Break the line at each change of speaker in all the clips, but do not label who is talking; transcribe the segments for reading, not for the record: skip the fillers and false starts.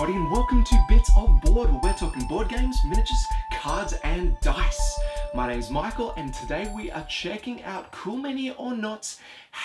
everybody, and welcome to Bits of Board, where we're talking board games, miniatures, cards, and dice. My name's Michael, and today we are checking out Cool Many or Not's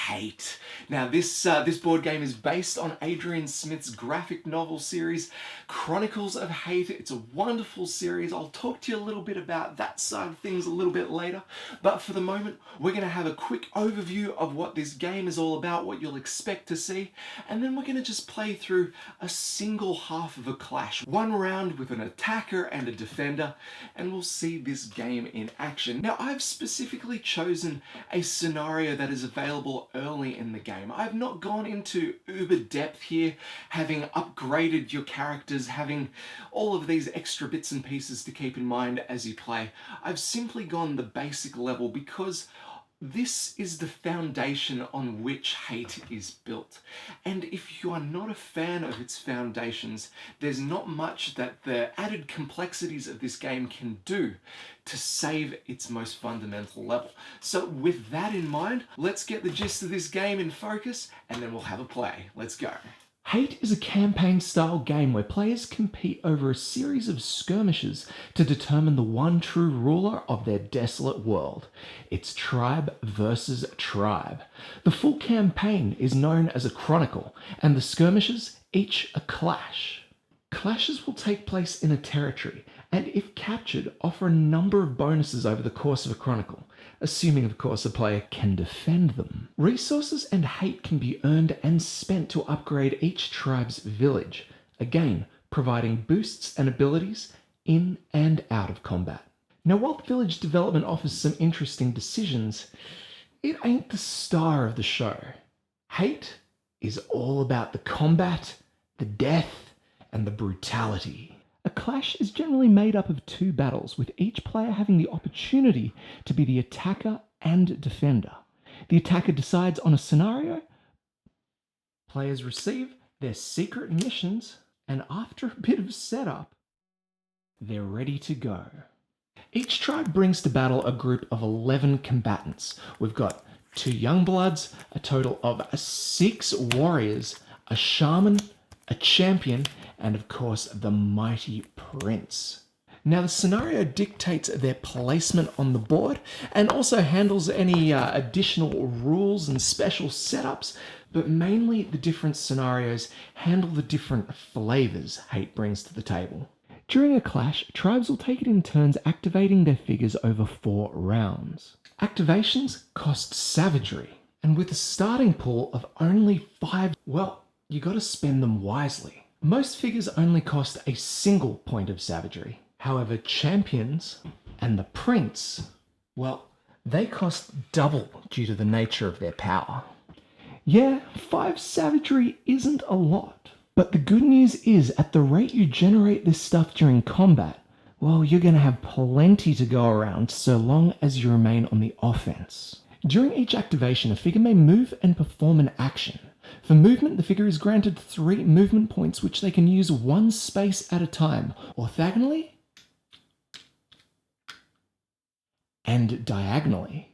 Hate. Now, this board game is based on Adrian Smith's graphic novel series, Chronicles of Hate. It's a wonderful series. I'll talk to you a little bit about that side of things a little bit later, but for the moment, we're going to have a quick overview of what this game is all about, what you'll expect to see, and then we're going to just play through a single half of a clash. One round with an attacker and a defender, and we'll see this game in action. Now, I've specifically chosen a scenario that is available early in the game. I've not gone into uber depth here, having upgraded your characters, having all of these extra bits and pieces to keep in mind as you play. I've simply gone the basic level because this is the foundation on which Hate is built. And if you are not a fan of its foundations, there's not much that the added complexities of this game can do to save its most fundamental level. So with that in mind, let's get the gist of this game in focus, and then we'll have a play. Let's go. Hate is a campaign-style game where players compete over a series of skirmishes to determine the one true ruler of their desolate world. It's tribe versus tribe. The full campaign is known as a chronicle, and the skirmishes, each a clash. Clashes will take place in a territory, and if captured, offer a number of bonuses over the course of a chronicle, assuming of course a player can defend them. Resources and hate can be earned and spent to upgrade each tribe's village, again providing boosts and abilities in and out of combat. Now, while the village development offers some interesting decisions, it ain't the star of the show. Hate is all about the combat, the death, and the brutality. A clash is generally made up of two battles, with each player having the opportunity to be the attacker and defender. The attacker decides on a scenario, players receive their secret missions, and after a bit of setup, they're ready to go. Each tribe brings to battle a group of 11 combatants. We've got 2 young bloods, a total of 6 warriors, a shaman, a champion, and of course the mighty prince. Now, the scenario dictates their placement on the board and also handles any additional rules and special setups, but mainly the different scenarios handle the different flavors Hate brings to the table. During a clash, tribes will take it in turns activating their figures over 4 rounds. Activations cost savagery, and with a starting pool of only 5, well, you gotta spend them wisely. Most figures only cost a single point of savagery. However, champions and the prince, well, they cost double due to the nature of their power. Yeah, 5 savagery isn't a lot, but the good news is at the rate you generate this stuff during combat, well, you're gonna have plenty to go around so long as you remain on the offense. During each activation, a figure may move and perform an action. For movement, the figure is granted 3 movement points, which they can use 1 space at a time, orthogonally and diagonally.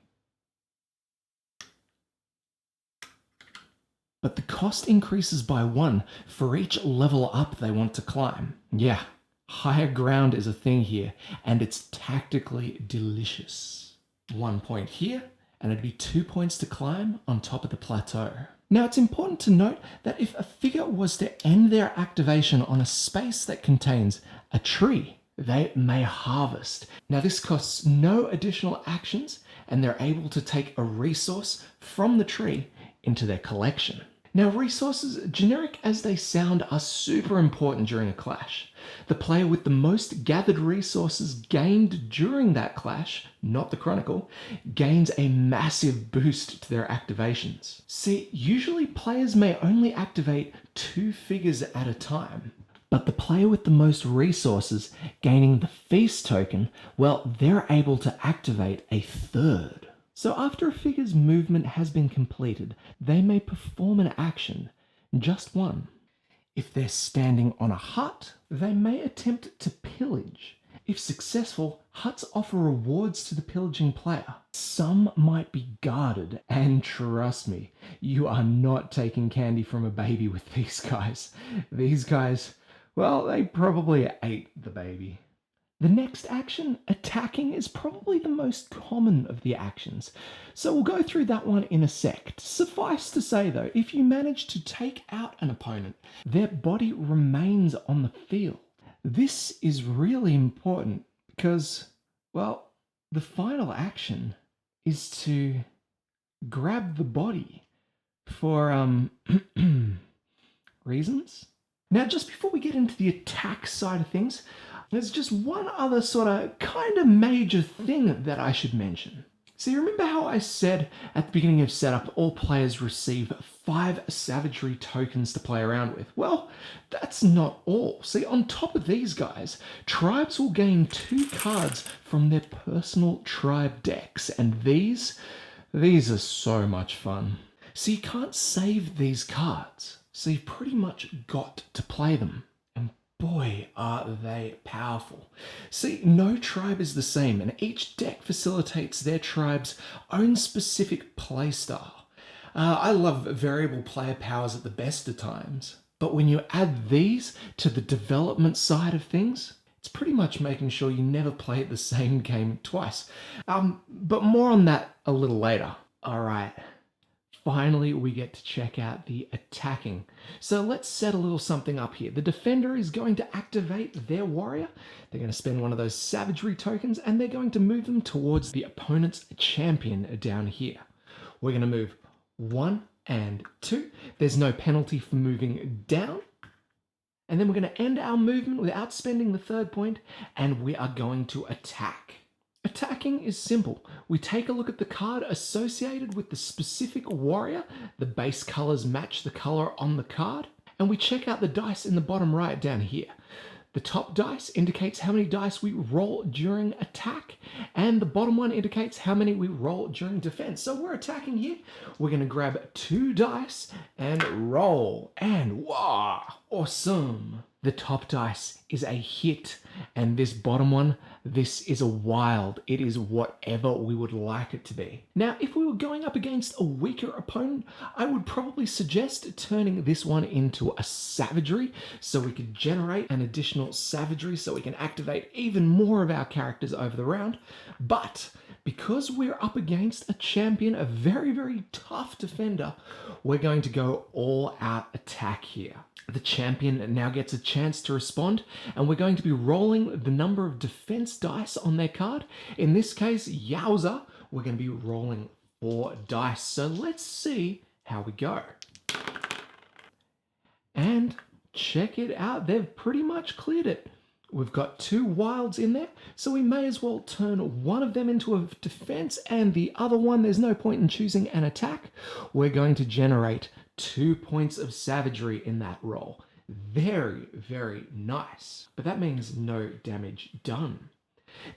But the cost increases by 1 for each level up they want to climb. Yeah, higher ground is a thing here, and it's tactically delicious. 1 point here, and it'd be 2 points to climb on top of the plateau. Now, it's important to note that if a figure was to end their activation on a space that contains a tree, they may harvest. Now, this costs no additional actions, and they're able to take a resource from the tree into their collection. Now, resources, generic as they sound, are super important during a clash. The player with the most gathered resources gained during that clash, not the chronicle, gains a massive boost to their activations. See, usually players may only activate 2 figures at a time, but the player with the most resources gaining the feast token, well, they're able to activate a 3rd. So after a figure's movement has been completed, they may perform an action, just 1. If they're standing on a hut, they may attempt to pillage. If successful, huts offer rewards to the pillaging player. Some might be guarded, and trust me, you are not taking candy from a baby with these guys. These guys, Well, they probably ate the baby. The next action, attacking, is probably the most common of the actions, so we'll go through that one in a sec. Suffice to say though, if you manage to take out an opponent, their body remains on the field. This is really important because, well, the final action is to grab the body for reasons. Now, just before we get into the attack side of things, there's just one other sort of kind of major thing that I should mention. So you remember how I said at the beginning of setup, all players receive 5 savagery tokens to play around with? Well, that's not all. See, on top of these guys, tribes will gain 2 cards from their personal tribe decks, and these are so much fun. So you can't save these cards, so you've pretty much got to play them. And boy, are they powerful. See, no tribe is the same, and each deck facilitates their tribe's own specific playstyle. I love variable player powers at the best of times, but when you add these to the development side of things, it's pretty much making sure you never play the same game twice. But more on that a little later. All right. Finally, we get to check out the attacking. So let's set a little something up here. The defender is going to activate their warrior. They're going to spend one of those savagery tokens, and they're going to move them towards the opponent's champion down here. We're going to move 1 and 2. There's no penalty for moving down. And then we're going to end our movement without spending the 3rd point, and we are going to attack. Attacking is simple. We take a look at the card associated with the specific warrior. The base colors match the color on the card. And we check out the dice in the bottom right down here. The top dice indicates how many dice we roll during attack, and the bottom one indicates how many we roll during defense. So we're attacking here. We're going to grab 2 dice and roll. And wow, awesome. The top dice is a hit, and this bottom one, this is a wild. It is whatever we would like it to be. Now, if we were going up against a weaker opponent, I would probably suggest turning this one into a savagery, so we could generate an additional savagery so we can activate even more of our characters over the round. But because we're up against a champion, a very, very tough defender, we're going to go all out attack here. The champion now gets a chance to respond, and we're going to be rolling the number of defense dice on their card. In this case, yowza, we're going to be rolling 4 dice. So let's see how we go. And check it out, they've pretty much cleared it. We've got 2 wilds in there, so we may as well turn one of them into a defense, and the other one, there's no point in choosing an attack. We're going to generate 2 points of savagery in that roll. Very, very nice. But that means no damage done.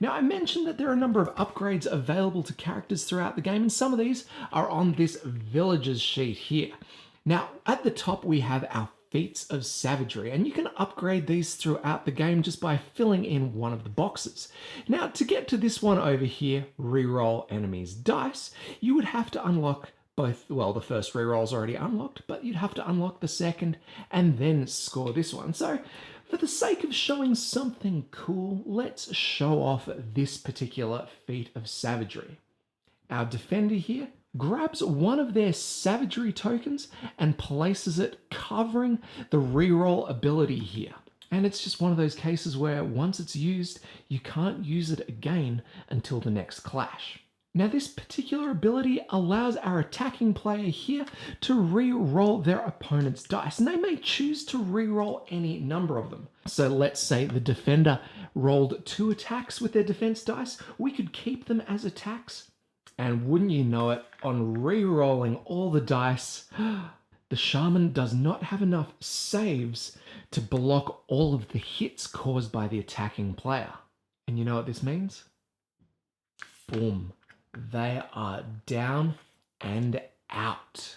Now, I mentioned that there are a number of upgrades available to characters throughout the game, and some of these are on this villagers sheet here. Now, at the top, we have our feats of savagery, and you can upgrade these throughout the game just by filling in one of the boxes. Now, to get to this one over here, reroll enemies' dice, you would have to unlock both. Well, the first reroll's already unlocked, but you'd have to unlock the second and then score this one. So for the sake of showing something cool, let's show off this particular feat of savagery. Our defender here grabs one of their savagery tokens and places it covering the reroll ability here. And it's just one of those cases where once it's used, you can't use it again until the next clash. Now, this particular ability allows our attacking player here to re-roll their opponent's dice, and they may choose to re-roll any number of them. So let's say the defender rolled 2 attacks with their defense dice. We could keep them as attacks, and wouldn't you know it, on re-rolling all the dice, the shaman does not have enough saves to block all of the hits caused by the attacking player. And you know what this means? Boom. They are down and out.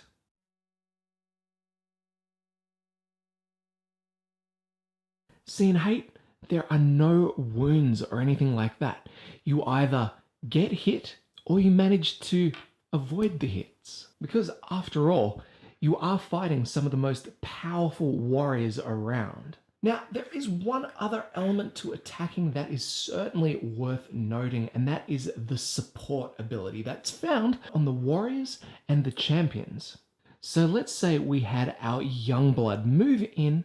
See, in hate, there are no wounds or anything like that. You either get hit or you manage to avoid the hits. Because after all, you are fighting some of the most powerful warriors around. Now, there is one other element to attacking that is certainly worth noting, and that is the support ability that's found on the warriors and the champions. So let's say we had our youngblood move in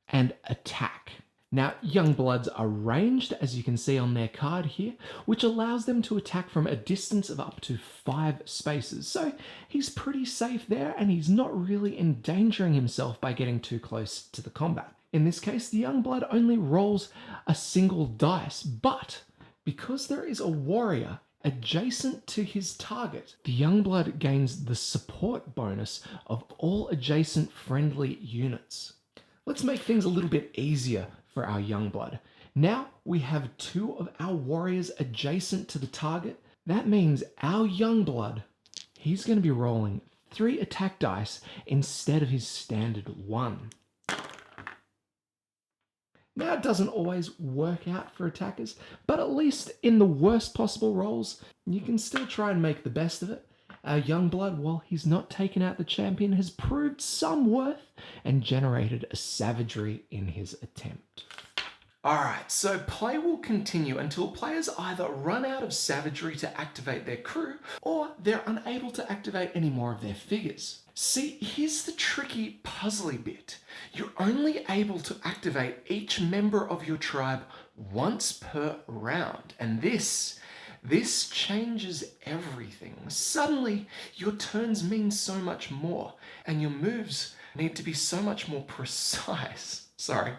and attack. Now, youngbloods are ranged, as you can see on their card here, which allows them to attack from a distance of up to 5 spaces. So he's pretty safe there, and he's not really endangering himself by getting too close to the combat. In this case, the youngblood only rolls a single dice, but because there is a warrior adjacent to his target, the youngblood gains the support bonus of all adjacent friendly units. Let's make things a little bit easier for our youngblood. Now we have 2 of our warriors adjacent to the target. That means our youngblood, he's going to be rolling 3 attack dice instead of his standard 1. Now, it doesn't always work out for attackers, but at least in the worst possible rolls, you can still try and make the best of it. Our youngblood, while he's not taken out the champion, has proved some worth and generated a savagery in his attempt. Alright, so play will continue until players either run out of savagery to activate their crew, or they're unable to activate any more of their figures. See, here's the tricky, puzzly bit. You're only able to activate each member of your tribe once per round, and this changes everything. Suddenly, your turns mean so much more, and your moves need to be so much more precise. Sorry,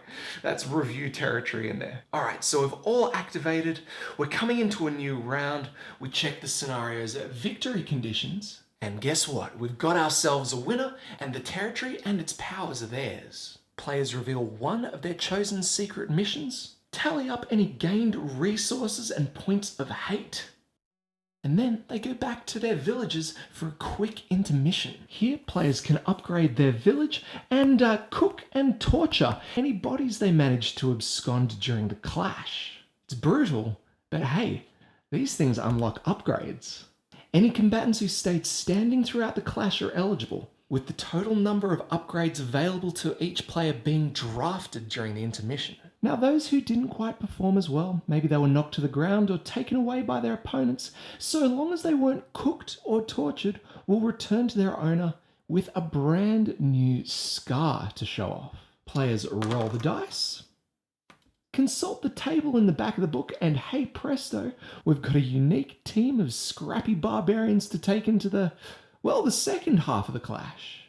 that's review territory in there. All right, so we've all activated. We're coming into a new round. We check the scenarios at victory conditions. And guess what? We've got ourselves a winner, and the territory and its powers are theirs. Players reveal one of their chosen secret missions, tally up any gained resources and points of hate, and then they go back to their villages for a quick intermission. Here, players can upgrade their village and cook and torture any bodies they manage to abscond during the clash. It's brutal, but hey, these things unlock upgrades. Any combatants who stayed standing throughout the clash are eligible, with the total number of upgrades available to each player being drafted during the intermission. Now, those who didn't quite perform as well, maybe they were knocked to the ground or taken away by their opponents, so long as they weren't cooked or tortured, will return to their owner with a brand new scar to show off. Players roll the dice, consult the table in the back of the book, and hey presto, we've got a unique team of scrappy barbarians to take into the second half of the clash.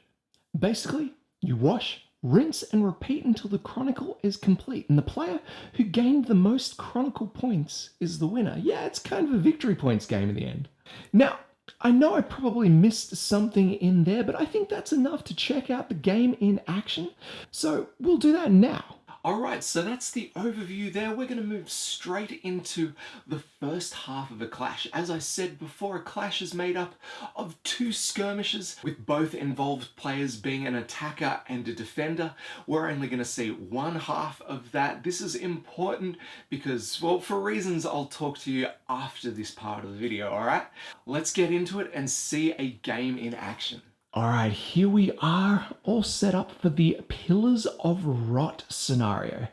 Basically, you wash, rinse, and repeat until the chronicle is complete, and the player who gained the most chronicle points is the winner. Yeah, it's kind of a victory points game in the end. Now, I know I probably missed something in there, but I think that's enough to check out the game in action, so we'll do that now. Alright, so that's the overview there. We're going to move straight into the first half of a clash. As I said before, a clash is made up of 2 skirmishes, with both involved players being an attacker and a defender. We're only going to see one half of that. This is important because, well, for reasons I'll talk to you after this part of the video, alright? Let's get into it and see a game in action. Alright, here we are, all set up for the Pillars of Rot scenario.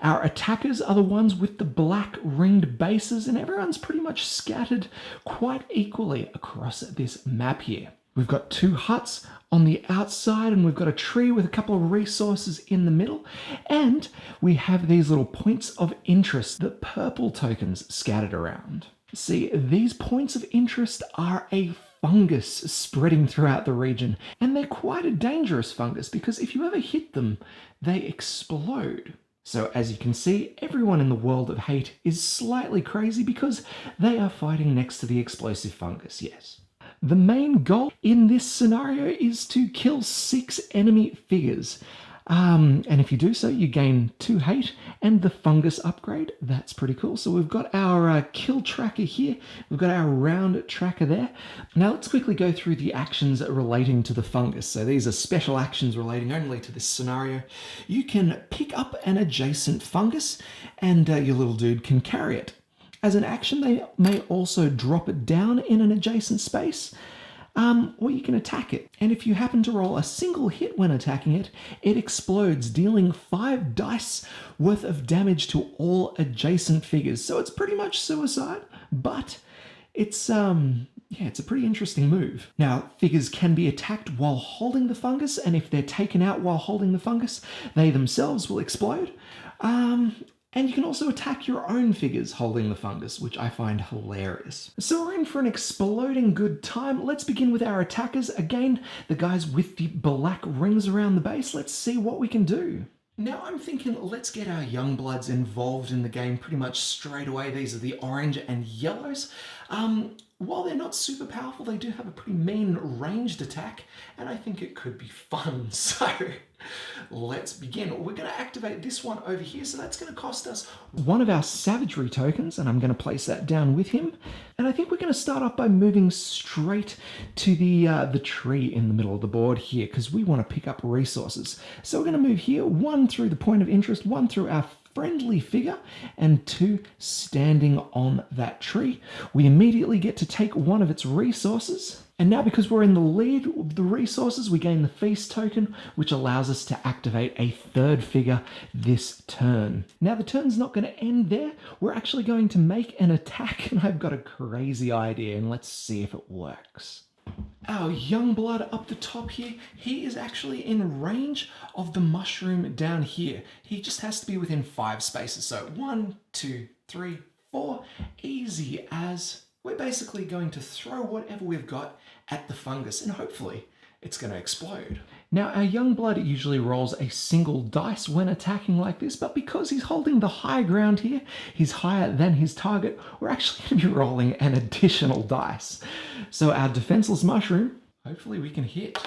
Our attackers are the ones with the black ringed bases, and everyone's pretty much scattered quite equally across this map here. We've got 2 huts on the outside, and we've got a tree with a couple of resources in the middle, and we have these little points of interest, the purple tokens scattered around. See, these points of interest are a fungus spreading throughout the region, and they're quite a dangerous fungus because if you ever hit them, they explode. So as you can see, everyone in the world of hate is slightly crazy because they are fighting next to the explosive fungus, yes. The main goal in this scenario is to kill 6 enemy figures. And if you do so, you gain 2 hate and the fungus upgrade. That's pretty cool. So we've got our kill tracker here. We've got our round tracker there. Now let's quickly go through the actions relating to the fungus. So these are special actions relating only to this scenario. You can pick up an adjacent fungus and your little dude can carry it. As an action, they may also drop it down in an adjacent space. or you can attack it. And if you happen to roll a single hit when attacking it, it explodes, dealing 5 dice worth of damage to all adjacent figures. So it's pretty much suicide, but it's it's a pretty interesting move. Now, figures can be attacked while holding the fungus, and if they're taken out while holding the fungus, they themselves will explode. And you can also attack your own figures holding the fungus, which I find hilarious. So we're in for an exploding good time. Let's begin with our attackers. Again, the guys with the black rings around the base. Let's see what we can do. Now I'm thinking let's get our young bloods involved in the game pretty much straight away. These are the orange and yellows. While they're not super powerful, they do have a pretty mean ranged attack, and I think it could be fun. So let's begin. We're going to activate this one over here, so that's going to cost us one of our savagery tokens, and I'm going to place that down with him. And I think we're going to start off by moving straight to the tree in the middle of the board here, because we want to pick up resources. So we're going to move here, 1 through the point of interest, 1 through our friendly figure, and 2 standing on that tree. We immediately get to take one of its resources, and now because we're in the lead of the resources, we gain the feast token, which allows us to activate a 3rd figure this turn. Now the turn's not going to end there. We're actually going to make an attack, and I've got a crazy idea, and let's see if it works. Our young blood up the top here, he is actually in range of the mushroom down here. He just has to be within 5 spaces. So 1, 2, 3, 4, easy as. We're basically going to throw whatever we've got at the fungus, and hopefully it's going to explode. Now our young blood usually rolls a single dice when attacking like this, but because he's holding the high ground here, he's higher than his target, we're actually going to be rolling an additional dice. So our defenseless mushroom, hopefully we can hit.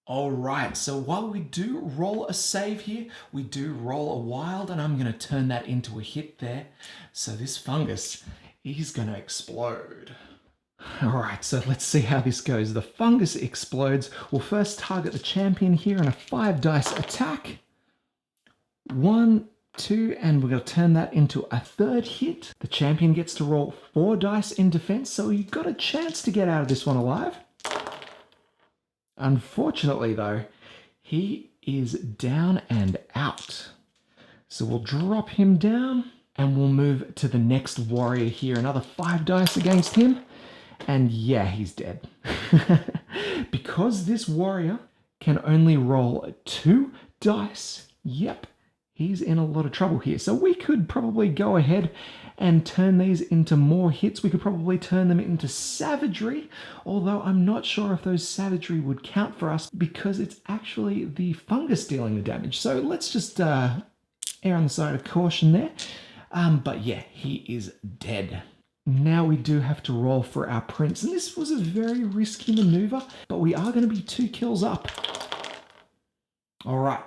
All right, so while we do roll a save here, we do roll a wild, and I'm going to turn that into a hit there. So this fungus is going to explode. All right, so let's see how this goes. The fungus explodes. We'll first target the champion here in a 5 dice attack. 1, 2, and we're going to turn that into a 3rd hit. The champion gets to roll 4 dice in defense, so you've got a chance to get out of this one alive. Unfortunately, though, he is down and out. So we'll drop him down, and we'll move to the next warrior here. Another 5 dice against him. And yeah, he's dead. Because this warrior can only roll 2 dice, yep, he's in a lot of trouble here. So we could probably go ahead and turn these into more hits. We could probably turn them into savagery, although I'm not sure if those savagery would count for us because it's actually the fungus dealing the damage. So let's just err on the side of caution there. But yeah, he is dead. Now we do have to roll for our prince, and this was a very risky maneuver, but we are going to be 2 kills up. All right,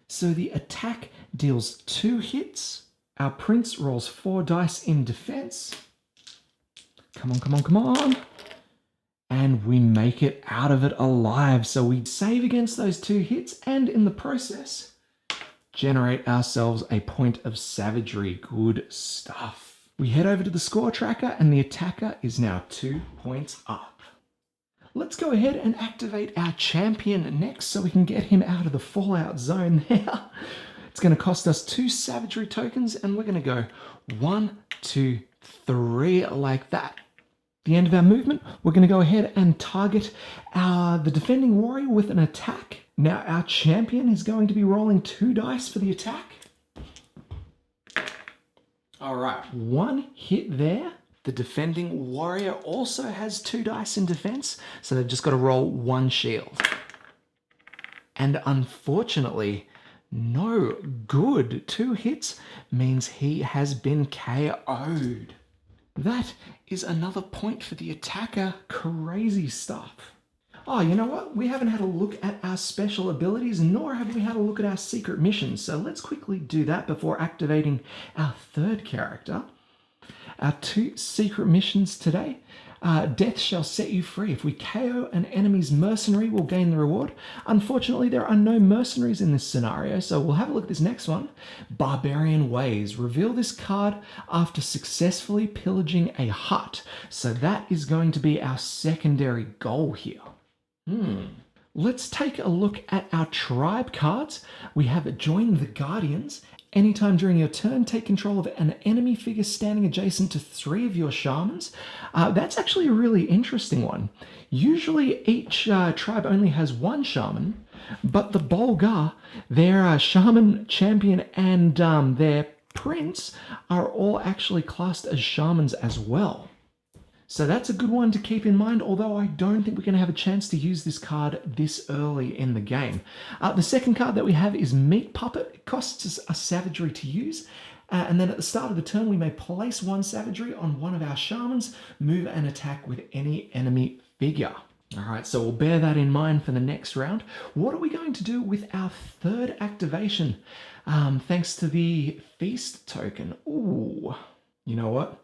so the attack deals 2 hits. Our prince rolls 4 dice in defense. Come on, come on, come on. And we make it out of it alive. So we save against those 2 hits, and in the process, generate ourselves a point of savagery. Good stuff. We head over to the score tracker, and the attacker is now 2 points up. Let's go ahead and activate our champion next so we can get him out of the fallout zone there. It's going to cost us 2 savagery tokens, and we're going to go 1, 2, 3 like that. At the end of our movement, we're going to go ahead and target the defending warrior with an attack. Now our champion is going to be rolling 2 dice for the attack. All right, 1 hit there. The defending warrior also has 2 dice in defense, so they've just got to roll 1 shield. And unfortunately, no good. 2 hits means he has been KO'd. That is another point for the attacker. Crazy stuff. Oh, you know what? We haven't had a look at our special abilities, nor have we had a look at our secret missions. So let's quickly do that before activating our 3rd character. Our 2 secret missions today Death shall set you free. If we KO an enemy's mercenary, we'll gain the reward. Unfortunately, there are no mercenaries in this scenario, so we'll have a look at this next one. Barbarian Ways. Reveal this card after successfully pillaging a hut. So that is going to be our secondary goal here. Let's take a look at our tribe cards. We have Join the Guardians. Anytime during your turn, take control of an enemy figure standing adjacent to 3 of your shamans. That's actually a really interesting one. Usually each tribe only has 1 shaman, but the Bolgar, their shaman, champion, and their prince are all actually classed as shamans as well. So that's a good one to keep in mind, although I don't think we're going to have a chance to use this card this early in the game. The second card that we have is Meat Puppet. It costs us a savagery to use. And then at the start of the turn, we may place 1 savagery on one of our shamans, move and attack with any enemy figure. All right, so we'll bear that in mind for the next round. What are we going to do with our third activation? Thanks to the Feast token. Ooh, you know what?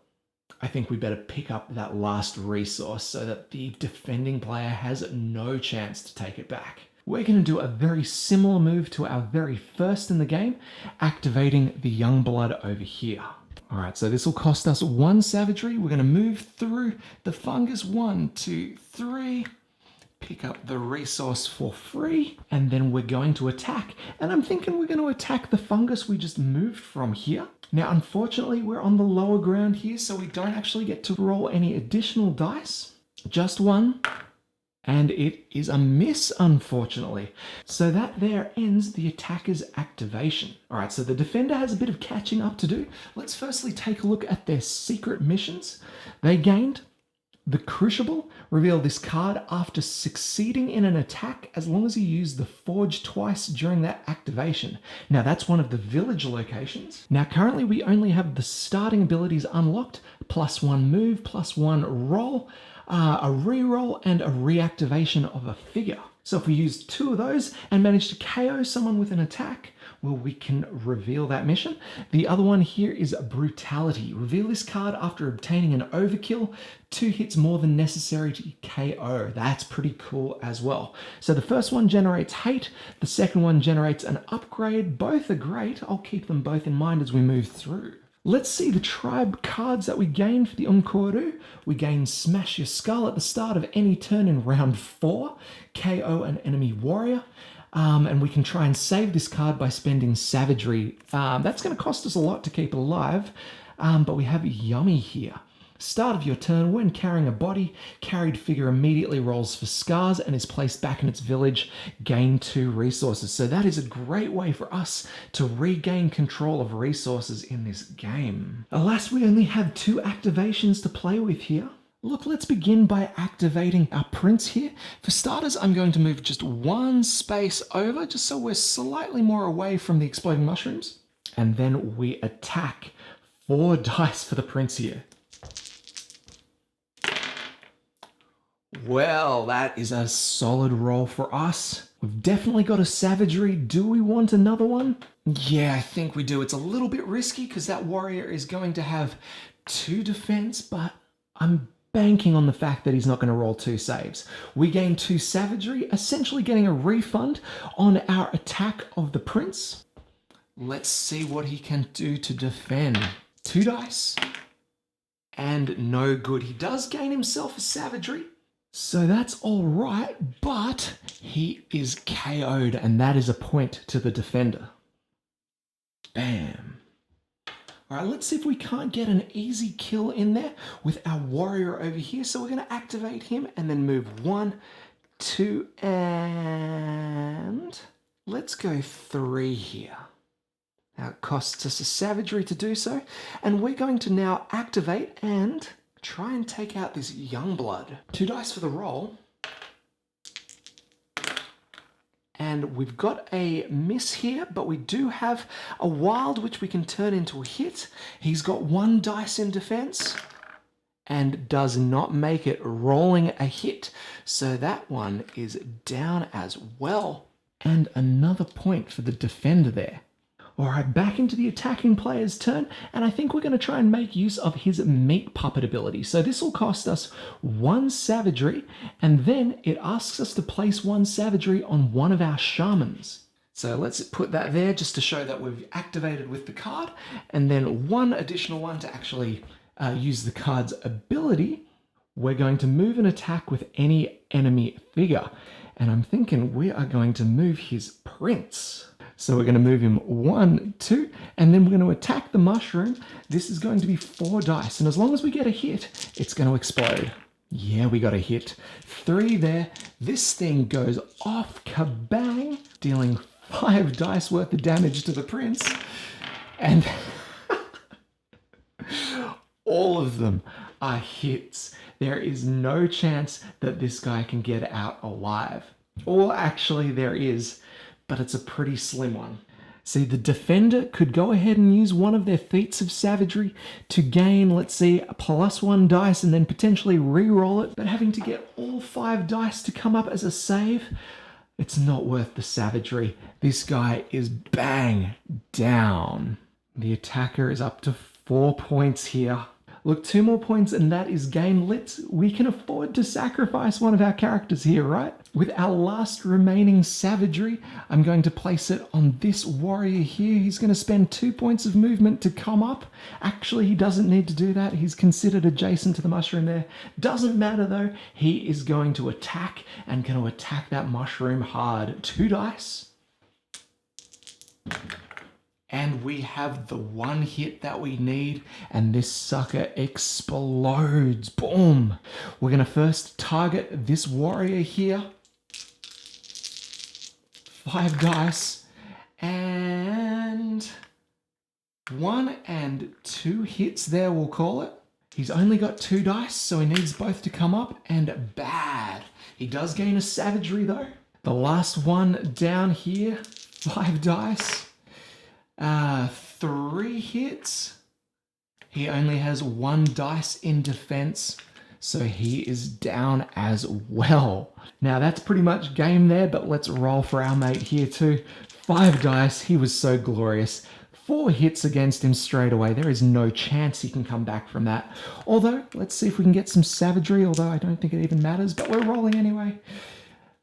I think we better pick up that last resource so that the defending player has no chance to take it back. We're going to do a very similar move to our very first in the game, activating the Youngblood over here. All right, so this will cost us 1 savagery. We're going to move through the fungus 1, 2, 3. Pick up the resource for free, and then we're going to attack. And I'm thinking we're going to attack the fungus we just moved from here. Now, unfortunately, we're on the lower ground here, so we don't actually get to roll any additional dice. Just 1, and it is a miss, unfortunately. So that there ends the attacker's activation. All right, so the defender has a bit of catching up to do. Let's firstly take a look at their secret missions. They gained the Crucible. Reveal this card after succeeding in an attack as long as you use the Forge twice during that activation. Now that's one of the village locations. Now currently we only have the starting abilities unlocked, +1 move, +1 roll, a reroll, and a reactivation of a figure. So if we use 2 of those and manage to KO someone with an attack, well, we can reveal that mission. The other one here is Brutality. Reveal this card after obtaining an overkill, 2 hits more than necessary to KO. That's pretty cool as well. So the first one generates hate, the second one generates an upgrade. Both are great. I'll keep them both in mind as we move through. Let's see the tribe cards that we gained for the Unkoru. We gain Smash Your Skull at the start of any turn in round 4, KO an enemy warrior. And we can try and save this card by spending savagery. That's going to cost us a lot to keep it alive, but we have Yummy here. Start of your turn, when carrying a body, carried figure immediately rolls for scars and is placed back in its village, gain 2 resources. So that is a great way for us to regain control of resources in this game. Alas, we only have 2 activations to play with here. Look, let's begin by activating our prince here. For starters, I'm going to move just 1 space over, just so we're slightly more away from the exploding mushrooms. And then we attack. 4 dice for the prince here. Well, that is a solid roll for us. We've definitely got a savagery. Do we want another one? Yeah, I think we do. It's a little bit risky because that warrior is going to have 2 defense, but I'm banking on the fact that he's not going to roll 2 saves. We gain 2 savagery, essentially getting a refund on our attack of the prince. Let's see what he can do to defend. 2 dice, and no good. He does gain himself a savagery, so that's all right, but he is KO'd, and that is a point to the defender. Bam. All right, let's see if we can't get an easy kill in there with our warrior over here. So we're going to activate him and then move 1, 2, and let's go 3 here. Now it costs us a savagery to do so, and we're going to now activate and try and take out this Youngblood. 2 dice for the roll. And we've got a miss here, but we do have a wild which we can turn into a hit. He's got 1 dice in defense and does not make it, rolling a hit. So that one is down as well. And another point for the defender there.
All right, back into the attacking player's turn, and I think we're going to try and make use of his meat puppet ability. So this will cost us 1 savagery, and then it asks us to place 1 savagery on one of our shamans. So let's put that there just to show that we've activated with the card, and then 1 additional one to actually use the card's ability. We're going to move an attack with any enemy figure, and I'm thinking we are going to move his prince. So we're going to move him 1, 2, and then we're going to attack the mushroom. This is going to be 4 dice, and as long as we get a hit, it's going to explode. Yeah, we got a hit. 3 there. This thing goes off, kabang, dealing 5 dice worth of damage to the prince. And all of them are hits. There is no chance that this guy can get out alive. Or actually there is, but it's a pretty slim one. See, the defender could go ahead and use one of their feats of savagery to gain, let's see, a +1 dice and then potentially re-roll it, but having to get all 5 dice to come up as a save, it's not worth the savagery. This guy is bang down. The attacker is up to 4 points here. Look, 2 more points and that is game lit. We can afford to sacrifice one of our characters here, right? With our last remaining savagery, I'm going to place it on this warrior here. He's going to spend 2 points of movement to come up. Actually, he doesn't need to do that. He's considered adjacent to the mushroom there. Doesn't matter though. He is going to attack and going to attack that mushroom hard. 2 dice. And we have the 1 hit that we need, and this sucker explodes. Boom. We're going to first target this warrior here. 5 dice. And 1 and 2 hits there, we'll call it. He's only got 2 dice, so he needs both to come up, and bad. He does gain a savagery though. The last one down here, 5 dice. 3 hits. He only has 1 dice in defense, so he is down as well. Now that's pretty much game there, but let's roll for our mate here too. 5 dice. He was so glorious. 4 hits against him straight away. There is no chance he can come back from that. Although, let's see if we can get some savagery, although I don't think it even matters, but we're rolling anyway.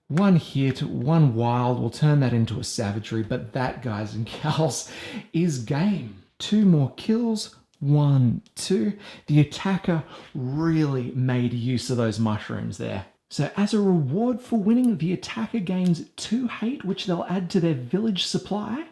1 hit, 1 wild, we'll turn that into a savagery, but that, guys and gals, is game. 2 more kills, 1, 2. The attacker really made use of those mushrooms there. So as a reward for winning, the attacker gains 2 hate, which they'll add to their village supply.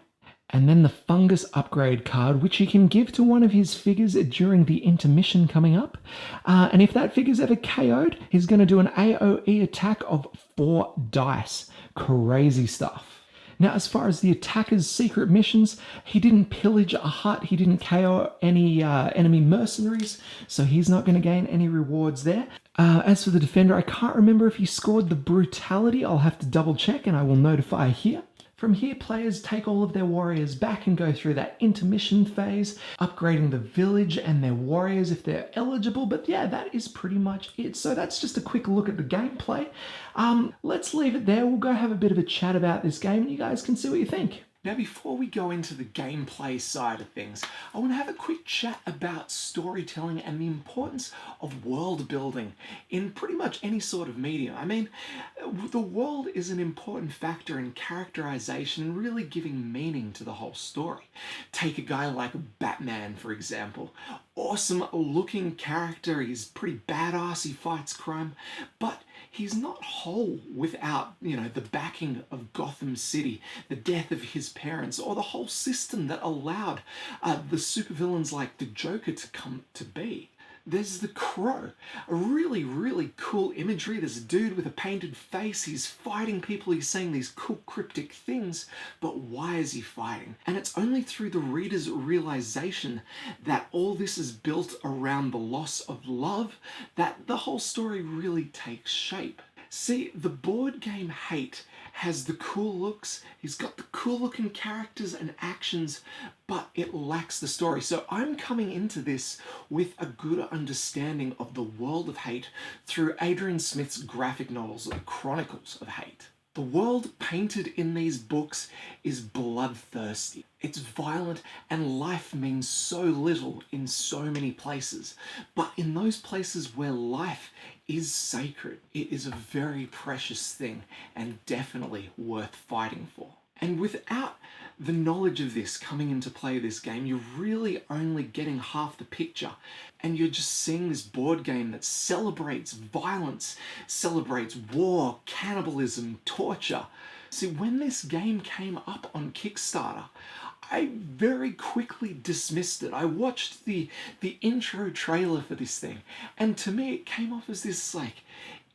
And then the fungus upgrade card, which he can give to one of his figures during the intermission coming up. And if that figure's ever KO'd, he's going to do an AoE attack of 4 dice. Crazy stuff. Now, as far as the attacker's secret missions, he didn't pillage a hut, he didn't KO any enemy mercenaries, so he's not going to gain any rewards there. As for the defender, I can't remember if he scored the brutality. I'll have to double check and I will notify here. From here, players take all of their warriors back and go through that intermission phase, upgrading the village and their warriors if they're eligible. But yeah, that is pretty much it. So that's just a quick look at the gameplay. Let's leave it there. We'll go have a bit of a chat about this game and you guys can see what you think.
Now, before we go into the gameplay side of things, I want to have a quick chat about storytelling and the importance of world building in pretty much any sort of medium. I mean, the world is an important factor in characterization and really giving meaning to the whole story. Take a guy like Batman, for example. Awesome looking character, he's pretty badass, he fights crime, but he's not whole without, the backing of Gotham City, the death of his parents, or the whole system that allowed the supervillains like the Joker to come to be. There's the Crow, a really, really cool imagery. There's a dude with a painted face. He's fighting people. He's saying these cool cryptic things, but why is he fighting? And it's only through the reader's realization that all this is built around the loss of love that the whole story really takes shape. See, the board game Hate has the cool looks, he's got the cool looking characters and actions, but it lacks the story. So I'm coming into this with a good understanding of the world of Hate through Adrian Smith's graphic novels, The Chronicles of Hate. The world painted in these books is bloodthirsty. It's violent and life means so little in so many places. But in those places where life is sacred, it is a very precious thing and definitely worth fighting for. And without the knowledge of this coming into play this game, you're really only getting half the picture. And you're just seeing this board game that celebrates violence, celebrates war, cannibalism, torture. See, when this game came up on Kickstarter, I very quickly dismissed it. I watched the intro trailer for this thing, and to me it came off as this like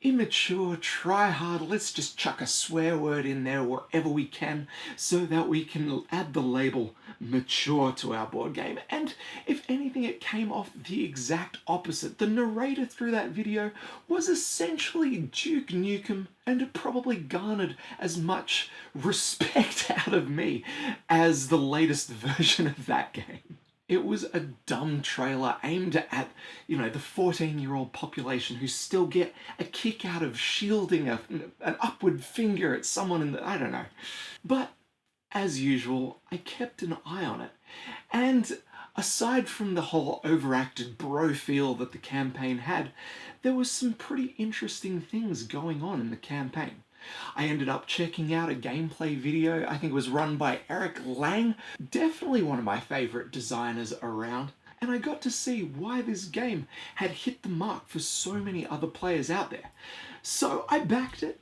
immature, try hard, let's just chuck a swear word in there wherever we can so that we can add the label mature to our board game. And if anything, it came off the exact opposite. The narrator through that video was essentially Duke Nukem, and it probably garnered as much respect out of me as the latest version of that game. It was a dumb trailer aimed at, the 14-year-old population who still get a kick out of shielding an upward finger at someone in the, I don't know. But as usual, I kept an eye on it. And aside from the whole overacted bro feel that the campaign had, there was some pretty interesting things going on in the campaign. I ended up checking out a gameplay video. I think it was run by Eric Lang, definitely one of my favorite designers around. And I got to see why this game had hit the mark for so many other players out there. So I backed it,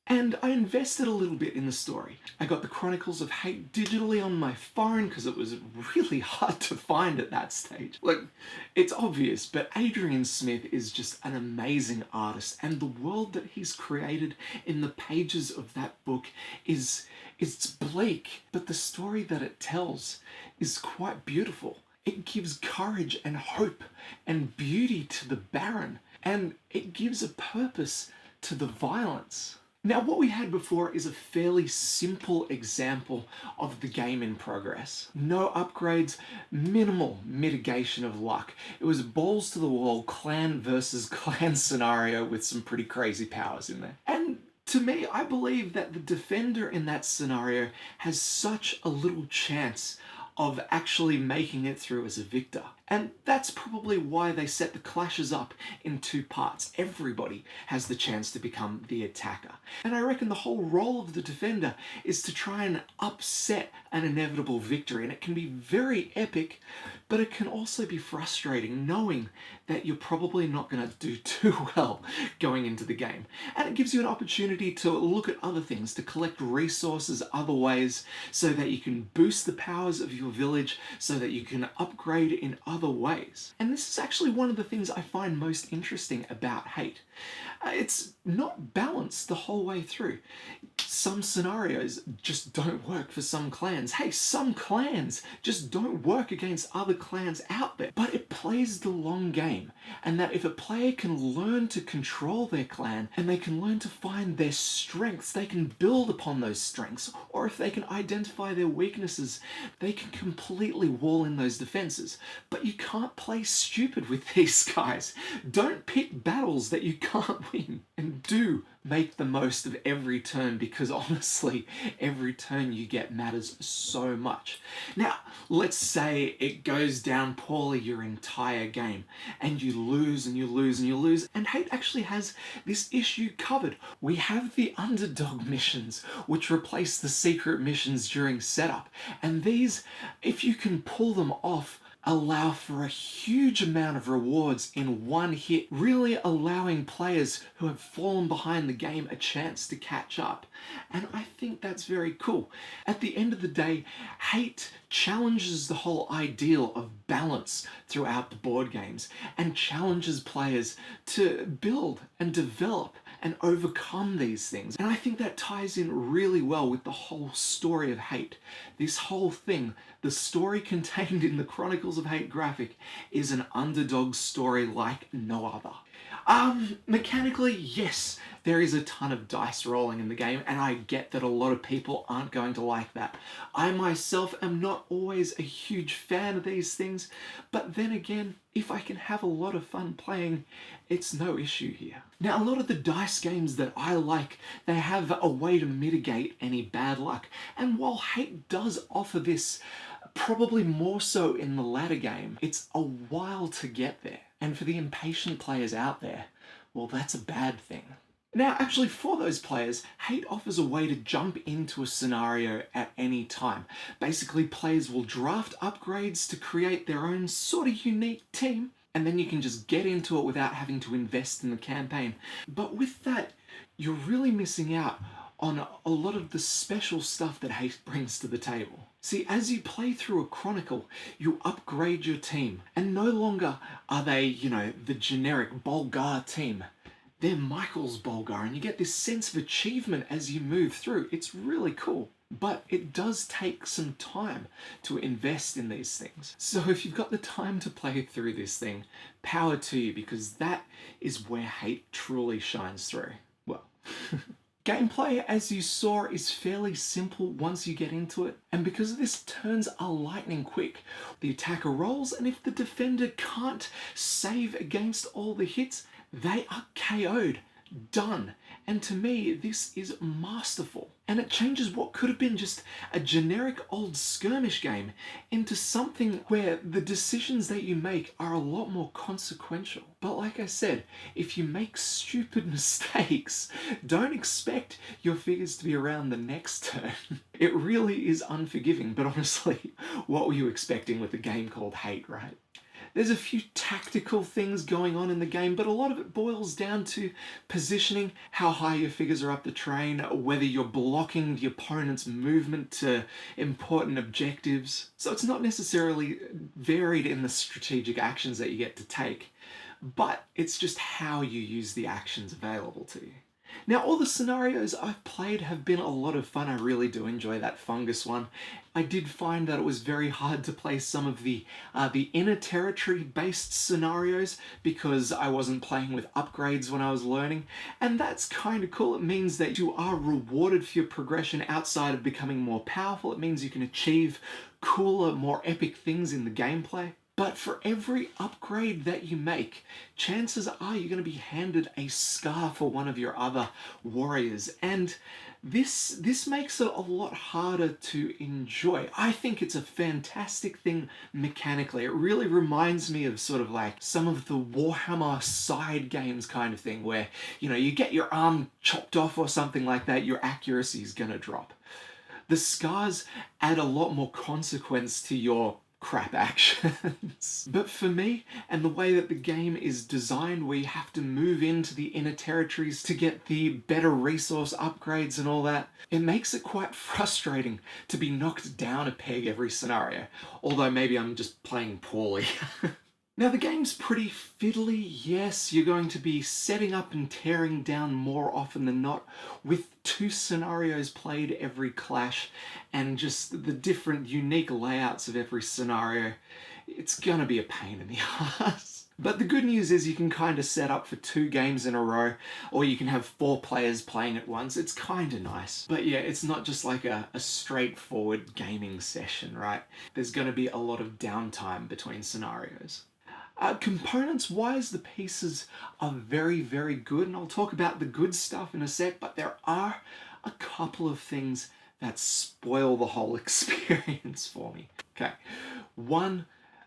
and I invested a little bit in the story. I got the Chronicles of Hate digitally on my phone because it was really hard to find at that stage. Look, it's obvious, but Adrian Smith is just an amazing artist, and the world that he's created in the pages of that book it's bleak, but the story that it tells is quite beautiful. It gives courage and hope and beauty to the barren, and it gives a purpose to the violence. Now, what we had before is a fairly simple example of the game in progress. No upgrades, minimal mitigation of luck. It was a balls to the wall clan versus clan scenario with some pretty crazy powers in there. And to me, I believe that the defender in that scenario has such a little chance of actually making it through as a victor. And that's probably why they set the clashes up in two parts. Everybody has the chance to become the attacker. And I reckon the whole role of the defender is to try and upset an inevitable victory. And it can be very epic, but it can also be frustrating knowing that you're probably not going to do too well going into the game. And it gives you an opportunity to look at other things, to collect resources other ways, so that you can boost the powers of your village, so that you can upgrade in other ways. And this is actually one of the things I find most interesting about Hate. It's not balanced the whole way through. Some scenarios just don't work for some clans. Hey, some clans just don't work against other clans out there. But it plays the long game, and that if a player can learn to control their clan and they can learn to find their strengths, they can build upon those strengths, or if they can identify their weaknesses, they can completely wall in those defenses. But you can't play stupid with these guys. Don't pick battles that you can't win, and do make the most of every turn, because honestly, every turn you get matters so much. Now, let's say it goes down poorly your entire game, and you lose and you lose and you lose, and Hate actually has this issue covered. We have the underdog missions, which replace the secret missions during setup, and these, if you can pull them off, allow for a huge amount of rewards in one hit, really allowing players who have fallen behind the game a chance to catch up. And I think that's very cool. At the end of the day, Hate challenges the whole ideal of balance throughout the board games, and challenges players to build and develop and overcome these things. And I think that ties in really well with the whole story of Hate. This whole thing, the story contained in the Chronicles of Hate graphic, is an underdog story like no other. Mechanically, yes, there is a ton of dice rolling in the game, and I get that a lot of people aren't going to like that. I myself am not always a huge fan of these things, but then again, if I can have a lot of fun playing, it's no issue here. Now, a lot of the dice games that I like, they have a way to mitigate any bad luck, and while Hate does offer this, probably more so in the latter game, it's a while to get there. And for the impatient players out there, well, that's a bad thing. Now, actually, for those players, Hate offers a way to jump into a scenario at any time. Basically, players will draft upgrades to create their own sort of unique team, and then you can just get into it without having to invest in the campaign. But with that, you're really missing out on a lot of the special stuff that Hate brings to the table. See, as you play through a Chronicle, you upgrade your team, and no longer are they, the generic Bolgar team. They're Michael's Bolgar, and you get this sense of achievement as you move through. It's really cool. But it does take some time to invest in these things. So if you've got the time to play through this thing, power to you, because that is where Hate truly shines through. Well, gameplay, as you saw, is fairly simple once you get into it, and because this turns are lightning quick. The attacker rolls, and if the defender can't save against all the hits, they are KO'd. Done. And to me, this is masterful. And it changes what could have been just a generic old skirmish game into something where the decisions that you make are a lot more consequential. But like I said, if you make stupid mistakes, don't expect your figures to be around the next turn. It really is unforgiving, but honestly, what were you expecting with a game called Hate, right? There's a few tactical things going on in the game, but a lot of it boils down to positioning, how high your figures are up the terrain, whether you're blocking the opponent's movement to important objectives. So it's not necessarily varied in the strategic actions that you get to take, but it's just how you use the actions available to you. Now, all the scenarios I've played have been a lot of fun. I really do enjoy that fungus one. I did find that it was very hard to play some of the inner territory-based scenarios because I wasn't playing with upgrades when I was learning, and that's kind of cool. It means that you are rewarded for your progression outside of becoming more powerful. It means you can achieve cooler, more epic things in the gameplay. But for every upgrade that you make, chances are you're going to be handed a scar for one of your other warriors. And this makes it a lot harder to enjoy. I think it's a fantastic thing mechanically. It really reminds me of sort of like some of the Warhammer side games kind of thing where, you get your arm chopped off or something like that, your accuracy is going to drop. The scars add a lot more consequence to your crap actions. But for me, and the way that the game is designed, where you have to move into the inner territories to get the better resource upgrades and all that, it makes it quite frustrating to be knocked down a peg every scenario. Although maybe I'm just playing poorly. Now, the game's pretty fiddly. Yes, you're going to be setting up and tearing down more often than not, with 2 scenarios played every clash, and just the different unique layouts of every scenario. It's gonna be a pain in the ass. But the good news is you can kind of set up for 2 games in a row, or you can have 4 players playing at once. It's kind of nice. But yeah, it's not just like a straightforward gaming session, right? There's gonna be a lot of downtime between scenarios. Components-wise, the pieces are very, very good, and I'll talk about the good stuff in a sec, but there are a couple of things that spoil the whole experience for me. Okay, one,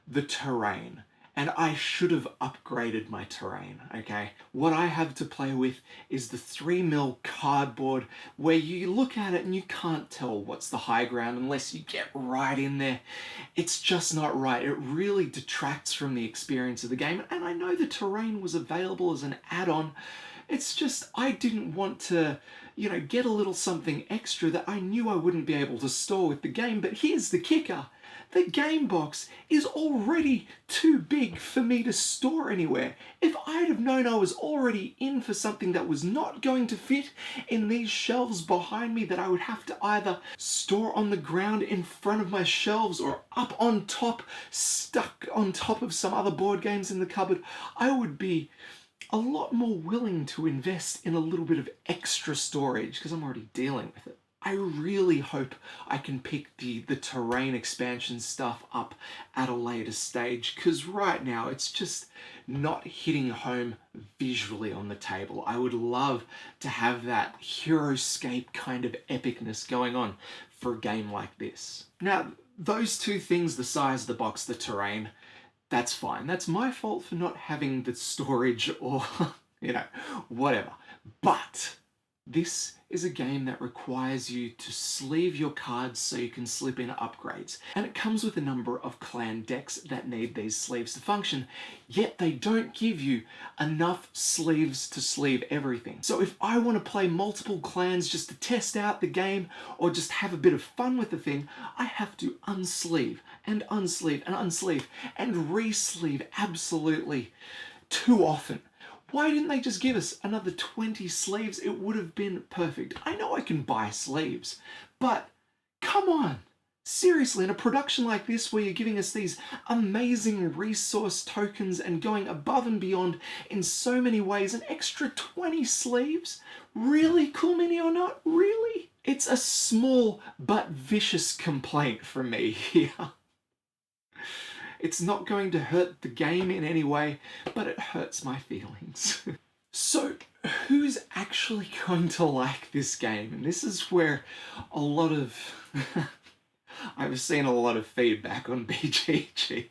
the terrain. And I should have upgraded my terrain, okay? What I have to play with is the 3mm cardboard, where you look at it and you can't tell what's the high ground unless you get right in there. It's just not right. It really detracts from the experience of the game. And I know the terrain was available as an add-on. It's just, I didn't want to, get a little something extra that I knew I wouldn't be able to store with the game. But here's the kicker. The game box is already too big for me to store anywhere. If I'd have known I was already in for something that was not going to fit in these shelves behind me, that I would have to either store on the ground in front of my shelves or up on top, stuck on top of some other board games in the cupboard, I would be a lot more willing to invest in a little bit of extra storage because I'm already dealing with it. I really hope I can pick the terrain expansion stuff up at a later stage, because right now it's just not hitting home visually on the table. I would love to have that Heroescape kind of epicness going on for a game like this. Now, those two things, the size of the box, the terrain, that's fine. That's my fault for not having the storage or, whatever. But this is a game that requires you to sleeve your cards so you can slip in upgrades. And it comes with a number of clan decks that need these sleeves to function, yet they don't give you enough sleeves to sleeve everything. So if I want to play multiple clans just to test out the game or just have a bit of fun with the thing, I have to unsleeve and unsleeve and unsleeve and re-sleeve absolutely too often. Why didn't they just give us another 20 sleeves? It would have been perfect. I know I can buy sleeves, but come on. Seriously, in a production like this where you're giving us these amazing resource tokens and going above and beyond in so many ways, an extra 20 sleeves? Really, Cool Mini or not? Really? It's a small but vicious complaint from me here. It's not going to hurt the game in any way, but it hurts my feelings. So, who's actually going to like this game? And this is where a lot of... I've seen a lot of feedback on BGG.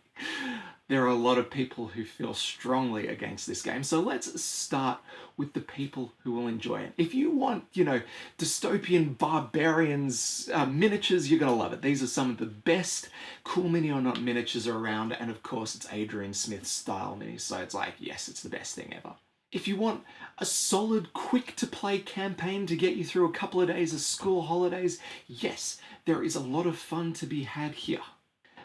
There are a lot of people who feel strongly against this game. So let's start with the people who will enjoy it. If you want, dystopian barbarians miniatures, you're going to love it. These are some of the best Cool Mini or Not miniatures around. And of course, it's Adrian Smith's style mini. So it's like, yes, it's the best thing ever. If you want a solid, quick-to-play campaign to get you through a couple of days of school holidays, yes, there is a lot of fun to be had here.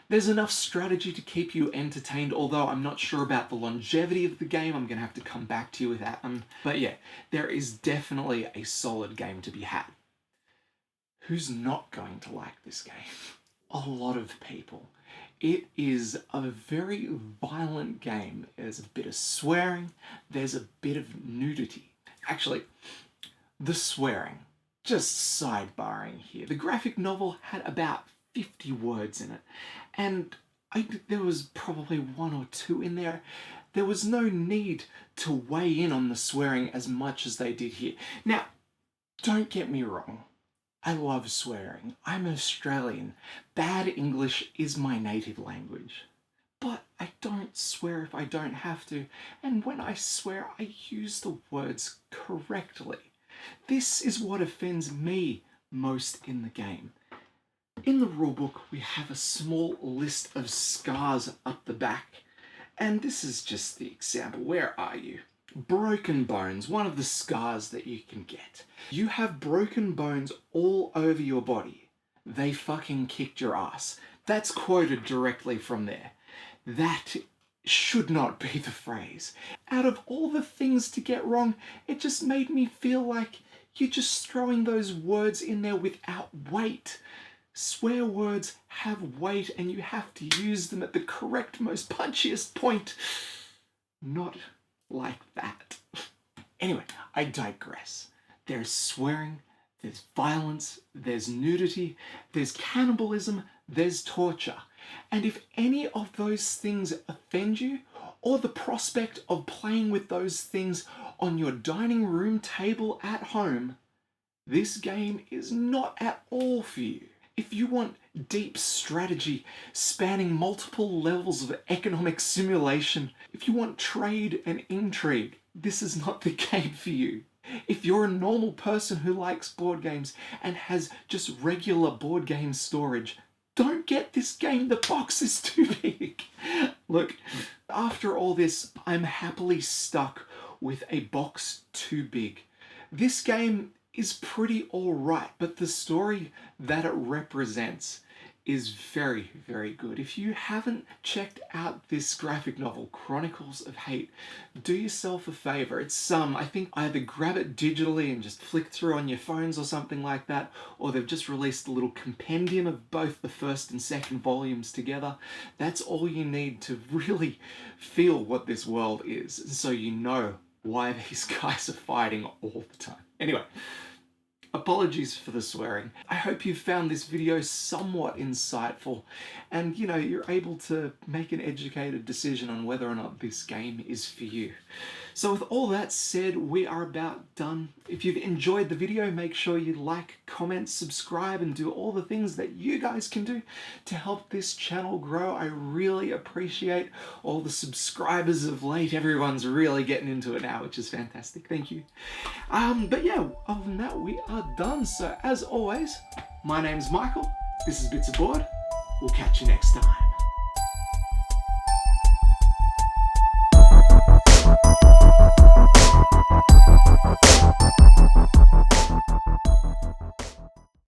There's enough strategy to keep you entertained, although I'm not sure about the longevity of the game. I'm going to have to come back to you with that. But yeah, there is definitely a solid game to be had. Who's not going to like this game? A lot of people. It is a very violent game. There's a bit of swearing. There's a bit of nudity. Actually, the swearing. Just sidebarring here. The graphic novel had about 50 words in it, and there was probably one or two in there. There was no need to weigh in on the swearing as much as they did here. Now, don't get me wrong. I love swearing. I'm Australian. Bad English is my native language. But I don't swear if I don't have to, and when I swear, I use the words correctly. This is what offends me most in the game. In the rulebook, we have a small list of scars up the back. And this is just the example. Where are you? Broken bones, one of the scars that you can get. You have broken bones all over your body. They fucking kicked your ass. That's quoted directly from there. That should not be the phrase. Out of all the things to get wrong, it just made me feel like you're just throwing those words in there without weight. Swear words have weight and you have to use them at the correct, most punchiest point. Not like that. Anyway, I digress. There's swearing, there's violence, there's nudity, there's cannibalism, there's torture. And if any of those things offend you, or the prospect of playing with those things on your dining room table at home, this game is not at all for you. If you want deep strategy spanning multiple levels of economic simulation, if you want trade and intrigue, this is not the game for you. If you're a normal person who likes board games and has just regular board game storage, don't get this game. The box is too big. Look, after all this, I'm happily stuck with a box too big. This game is pretty alright, but the story that it represents is very, very good. If you haven't checked out this graphic novel, Chronicles of Hate, do yourself a favour. It's I think either grab it digitally and just flick through on your phones or something like that, or they've just released a little compendium of both the first and second volumes together. That's all you need to really feel what this world is, so you know why these guys are fighting all the time. Anyway, apologies for the swearing. I hope you found this video somewhat insightful and you're able to make an educated decision on whether or not this game is for you. So with all that said, we are about done. If you've enjoyed the video, make sure you like, comment, subscribe, and do all the things that you guys can do to help this channel grow. I really appreciate all the subscribers of late. Everyone's really getting into it now, which is fantastic. Thank you. But yeah, other than that, we are done. So as always, my name's Michael. This is Bits Aboard. We'll catch you next time.